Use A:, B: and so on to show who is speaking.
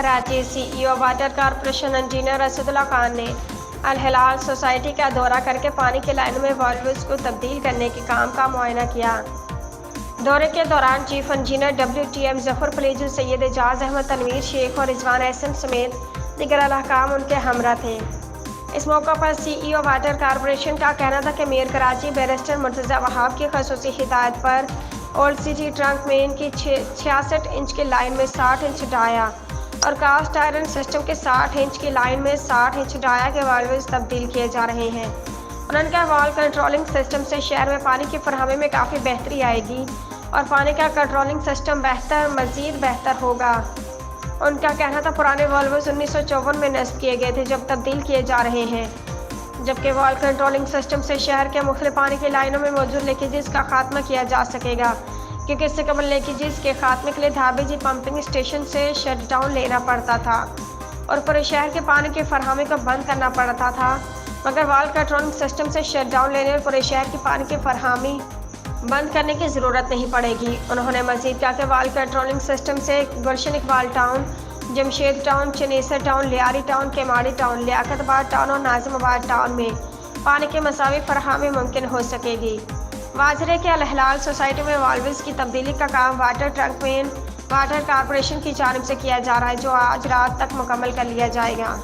A: Karachi CEO water corporation engineer Asadullah Khan ने अल हिलाल society का दौरा करके पानी की लाइनों में वाल्व्स को तब्दील करने के काम का मुआयना किया। दौरे के दौरान chief engineer WTM Zafar Faleeju, Syed Ejaz Ahmed, Tanveer Sheikh और रिजवान एहसन समेत दीगर अहकाम उनके हमरा थे। इस मौका पर CEO वाटर कॉरपोरेशन का कहना था कि मेयर कराची बैरिस्टर मुर्तज़ा वहाब की खसूसी हिदायत पर ओल्ड सिटी ट्रंक मेन की 66 इंच की लाइन में 60 इंच डाया और कास्ट आयरन सिस्टम के 60 इंच की लाइन में 60 इंच डाया के वाल्व्स तब्दील किए जा रहे हैं। उन्होंने कहा वाल्व कंट्रोलिंग सिस्टम से शहर में पानी की फराहमी में काफ़ी बेहतरी आएगी और पानी का कंट्रोलिंग सिस्टम मज़ीद बेहतर होगा। उनका कहना था पुराने वाल्व्स 1954 में नस्ब किए गए थे जब तब्दील किए जा रहे हैं, जबकि वाल्व कंट्रोलिंग सिस्टम से शहर के मुख्तलिफ पानी की लाइनों में मौजूद लीकेजेस का खात्मा किया जा सकेगा, क्योंकि इससे कबल लीकेजेस के खात्मे के लिए धाबेजी पंपिंग स्टेशन से शट डाउन लेना पड़ता था और पूरे शहर के पानी की फराहमी को बंद करना पड़ता था, मगर वाल्व कंट्रोलिंग सिस्टम से शट डाउन लेने और पूरे शहर की पानी की फराहमी बंद करने की ज़रूरत नहीं पड़ेगी। उन्होंने मज़ीद कहा कि वाल्व कंट्रोलिंग सिस्टम से Gulshan Iqbal town, Jamshed town, Chanesar town, Lyari town, Kemari town, Liaquatabad town और नाजिमाबाद टाउन में पानी की मसावी फराहमी मुमकिन हो सकेगी। वाजरे के अल हिलाल सोसाइटी में वाल्व्स की तब्दीली का काम water trunk main water corporation की जानिब से किया जा रहा है, जो आज रात तक मुकम्मल कर लिया जाएगा।